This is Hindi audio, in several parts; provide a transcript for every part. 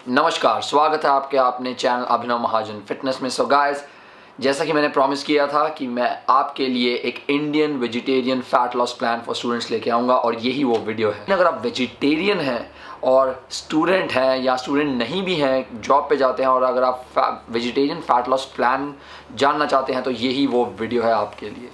नमस्कार, स्वागत है आपके अपने चैनल अभिनव महाजन फिटनेस में। सो गाइस, जैसा कि मैंने प्रॉमिस किया था कि मैं आपके लिए एक Indian vegetarian fat loss plan for students लेके आऊँगा और यही वो वीडियो है। अगर आप वेजिटेरियन हैं और स्टूडेंट हैं या स्टूडेंट नहीं भी हैं, जॉब पे जाते हैं और अगर आप वेजिटेरियन फैट लॉस प्लान जानना चाहते हैं तो यही वो वीडियो है आपके लिए।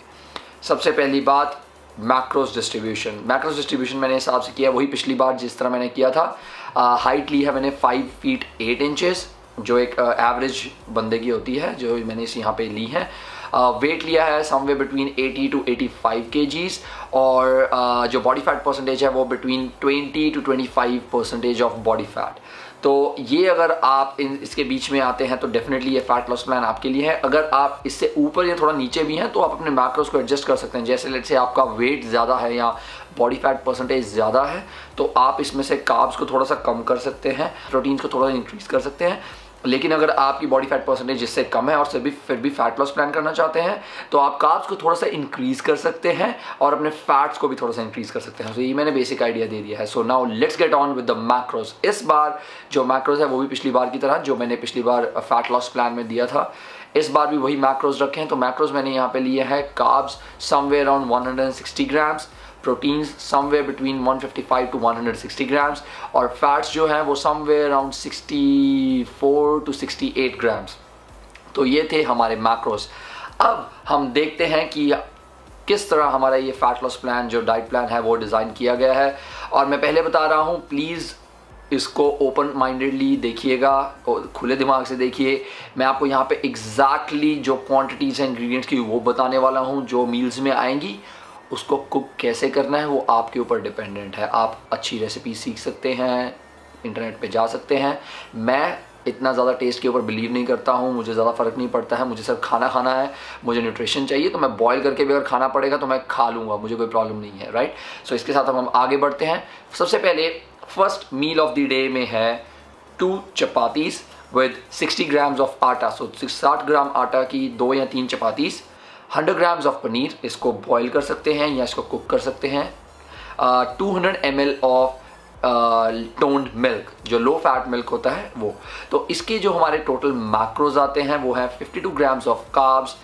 सबसे पहली बात, मैक्रोस डिस्ट्रीब्यूशन मैंने हिसाब से किया वही पिछली बार जिस तरह मैंने किया था। हाइट ली है मैंने 5 फीट 8 इंचेस, जो एक एवरेज बंदे की होती है, जो मैंने इस यहाँ पे ली है। वेट लिया है समवे बिटवीन 80 टू 85 केजीज और जो बॉडी फैट परसेंटेज है वो between 20 to 25% of body fat. तो ये अगर आप इसके बीच में आते हैं तो डेफिनेटली ये फैट लॉस प्लान आपके लिए है। अगर आप इससे ऊपर या थोड़ा नीचे भी हैं तो आप अपने मैक्रोस को एडजस्ट कर सकते हैं। जैसे लेट्स से आपका वेट ज़्यादा है या बॉडी फैट परसेंटेज ज़्यादा है तो आप इसमें से कार्ब्स को थोड़ा सा कम कर सकते हैं, प्रोटीन्स को थोड़ा सा इंक्रीज़ कर सकते हैं। लेकिन अगर आपकी बॉडी फैट परसेंटेज इससे कम है और फिर भी फैट लॉस प्लान करना चाहते हैं तो आप कार्ब्स को थोड़ा सा इंक्रीज़ कर सकते हैं और अपने फैट्स को भी थोड़ा सा इंक्रीज़ कर सकते हैं। तो ये मैंने बेसिक आइडिया दे दिया है। So now let's get on with the macros. इस बार जो मैक्रोस है वो भी पिछली बार की तरह जो मैंने पिछली बार फैट लॉस प्लान में दिया था, इस बार भी वही मैक्रोस रखे हैं। तो मैक्रोस मैंने यहाँ पे लिए हैं carbs somewhere around 160 grams, proteins somewhere between 155 to 160 grams और फैट्स जो हैं वो समवेयर अराउंड 64 टू 68 ग्राम्स। तो ये थे हमारे मैक्रोस। अब हम देखते हैं कि किस तरह हमारा ये फैट लॉस प्लान जो डाइट प्लान है वो डिज़ाइन किया गया है। और मैं पहले बता रहा हूँ, प्लीज़ इसको ओपन माइंडेडली देखिएगा और खुले दिमाग से देखिए। मैं आपको यहाँ पे एग्जैक्टली जो क्वांटिटीज़ हैं इंग्रेडिएंट्स की वो बताने वाला हूँ जो मील्स में आएंगी। उसको कुक कैसे करना है वो आपके ऊपर डिपेंडेंट है। आप अच्छी रेसिपी सीख सकते हैं, इंटरनेट पे जा सकते हैं। मैं इतना ज़्यादा टेस्ट के ऊपर बिलीव नहीं करता हूँ, मुझे ज़्यादा फ़र्क नहीं पड़ता है। मुझे सिर्फ खाना खाना है, मुझे न्यूट्रिशन चाहिए तो मैं बॉयल करके भी अगर खाना पड़ेगा तो मैं खा लूँगा, मुझे कोई प्रॉब्लम नहीं है, राइट। सो इसके साथ हम आगे बढ़ते हैं। सबसे पहले first meal of the day में है 2 चपातीस विद 60 ग्राम्स ऑफ आटा। सो 60 ग्राम आटा की 2 या 3 चपातीस। 100 ग्राम्स ऑफ पनीर, इसको बॉईल कर सकते हैं या इसको कुक कर सकते हैं। 200 ml ऑफ टोन्ड मिल्क, जो लो फैट मिल्क होता है वो। तो इसके जो हमारे टोटल मैक्रोज आते हैं वो है 52 grams of carbs,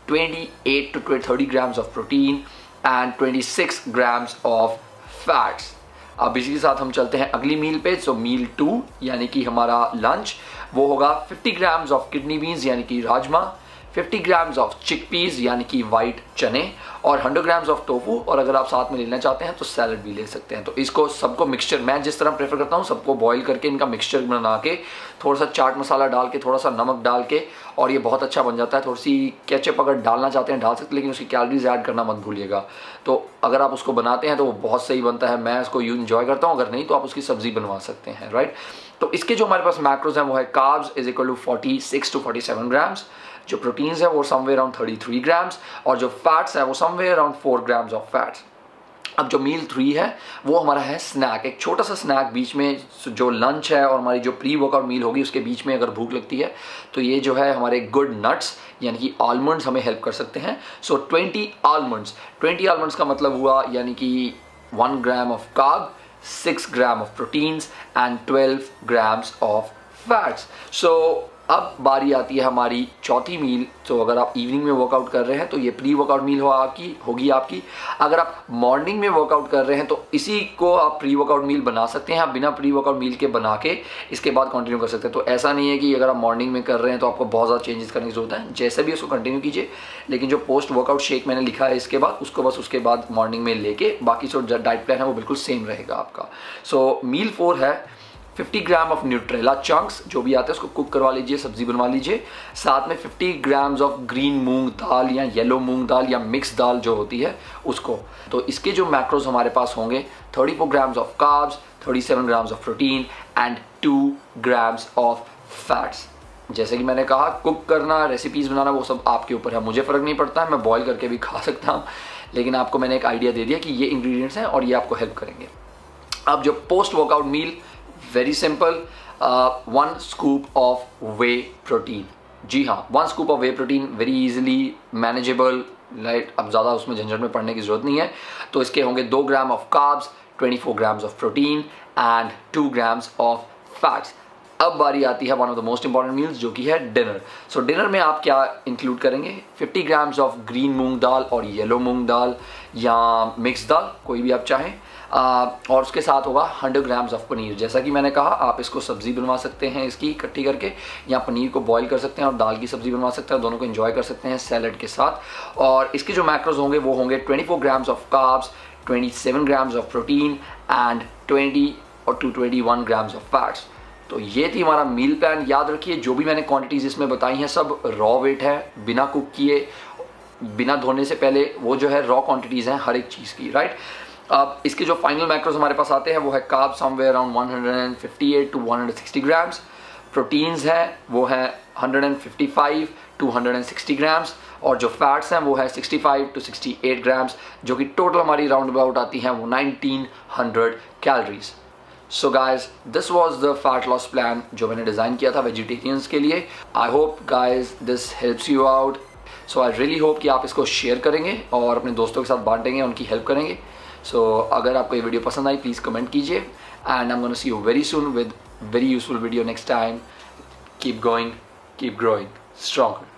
28 to 30 grams of protein and 26 grams of fats. अब इसी के साथ हम चलते हैं अगली मील पे। सो मील 2 यानी कि हमारा लंच वो होगा 50 ग्राम्स ऑफ किडनी बीन्स यानी कि राजमा, 50 ग्राम्स ऑफ चिकपीस यानी कि वाइट चने और 100 ग्राम्स ऑफ टोफू। और अगर आप साथ में लेना चाहते हैं तो सैलड भी ले सकते हैं। तो इसको सबको मिक्सचर, मैं जिस तरह प्रेफर करता हूँ, सबको बॉईल करके इनका मिक्सचर बना के थोड़ा सा चाट मसाला डाल के, थोड़ा सा नमक डाल के, और ये बहुत अच्छा बन जाता है। थोड़ी सी केचप अगर डालना चाहते हैं डाल सकते हैं, लेकिन उसकी कैलोरीज ऐड करना मत भूलिएगा। तो अगर आप उसको बनाते हैं तो वो बहुत सही बनता है, मैं इसको इंजॉय करता हूँ। अगर नहीं तो आप उसकी सब्जी बनवा सकते हैं, राइट। तो इसके जो हमारे पास मैक्रोज हैं वो है carbs is equal to 46 to 47 grams, जो प्रोटीन्स है वो समवेयर अराउंड 33 ग्राम्स और जो फैट्स है वो somewhere around 4 grams of fats. अब जो मील 3 है वो हमारा है स्नैक, एक छोटा सा स्नैक बीच में। जो लंच है और हमारी जो प्री वर्कआउट मील होगी उसके बीच में अगर भूख लगती है तो ये जो है हमारे गुड नट्स यानी कि आलमंड्स हमें हेल्प कर सकते हैं। सो 20 आलमंड्स का मतलब हुआ यानी कि 1 gram of carb, 6 gram of proteins and 12 grams of fats. So अब बारी आती है हमारी चौथी मील। तो अगर आप इवनिंग में वर्कआउट कर रहे हैं तो ये प्री वर्कआउट मील होगी आपकी। अगर आप मॉर्निंग में वर्कआउट कर रहे हैं तो इसी को आप प्री वर्कआउट मील बना सकते हैं। आप बिना प्री वर्कआउट मील के बना के इसके बाद कंटिन्यू कर सकते हैं। तो ऐसा नहीं है कि अगर आप मॉर्निंग में कर रहे हैं तो आपको बहुत ज़्यादा चेंजेस करने की जरूरत है, जैसे भी उसको कंटिन्यू कीजिए। लेकिन जो पोस्ट वर्कआउट शेक मैंने लिखा है इसके बाद, उसको बस उसके बाद मॉर्निंग में लेके बाकी जो डाइट प्लान है वो बिल्कुल सेम रहेगा आपका। सो मील 4 है 50 ग्राम ऑफ न्यूट्रेला चंक्स, जो भी आते हैं उसको कुक करवा लीजिए, सब्जी बनवा लीजिए। साथ में 50 ग्राम्स ऑफ ग्रीन मूंग दाल या येलो मूंग दाल या मिक्स दाल जो होती है उसको। तो इसके जो मैक्रोज हमारे पास होंगे 34 grams of carbs, 37 grams of protein and 2 grams of fats. जैसे कि मैंने कहा, कुक करना, रेसिपीज़ बनाना वो सब आपके ऊपर है, मुझे फ़र्क नहीं पड़ता है, मैं बॉयल करके भी खा सकता हूँ। लेकिन आपको मैंने एक आइडिया दे दिया कि ये इंग्रेडिएंट्स हैं और ये आपको हेल्प करेंगे। अब जो post workout meal, very simple, 1 scoop of whey protein. जी हाँ, 1 scoop of whey protein, very easily manageable, right. अब ज़्यादा उसमें झंझट में पड़ने की ज़रूरत नहीं है। तो इसके होंगे 2 gram of carbs, 24 grams of protein and 2 grams of fats. अब बारी आती है one of the most important meals, जो कि है डिनर। सो डिनर में आप क्या इंक्लूड करेंगे? 50 ग्राम्स ऑफ ग्रीन मूंग दाल और येलो मूंग दाल या मिक्स दाल, कोई भी आप चाहें। और उसके साथ होगा 100 ग्राम्स ऑफ पनीर। जैसा कि मैंने कहा, आप इसको सब्ज़ी बनवा सकते हैं इसकी इकट्ठी करके, या पनीर को बॉईल कर सकते हैं और दाल की सब्ज़ी बनवा सकते हैं, दोनों को एंजॉय कर सकते हैं सैलड के साथ। और इसके जो मैक्रोज होंगे वो होंगे 24 grams of carbs, 27 grams of protein and 20 और 21 ग्राम्स ऑफ फैट्स। तो ये थी हमारा मील प्लान। याद रखिए, जो भी मैंने क्वांटिटीज़ इसमें बताई हैं सब रॉ वेट है, बिना कुक किए, बिना धोने से पहले, वो जो है रॉ क्वांटिटीज़ हैं हर एक चीज़ की, राइट। अब इसके जो फाइनल मैक्रोज हमारे पास आते हैं वो है carb somewhere around 158 to 160 grams, proteins हैं वो है 155 to 160 ग्राम्स, और जो फैट्स हैं वो है 65 to 68 ग्राम्स, जो कि टोटल हमारी राउंड अबाउट आती हैं वो 1900 calories. So guys, this was the fat loss plan जो मैंने डिज़ाइन किया था वेजिटेरियंस के लिए। I hope guys this helps you out. So I really hope कि आप इसको शेयर करेंगे और अपने दोस्तों के साथ बांटेंगे, उनकी हेल्प करेंगे। सो अगर आपको ये वीडियो पसंद आई, प्लीज़ कमेंट कीजिए, and I am gonna see you very soon with very useful video next time. Keep going, keep growing stronger.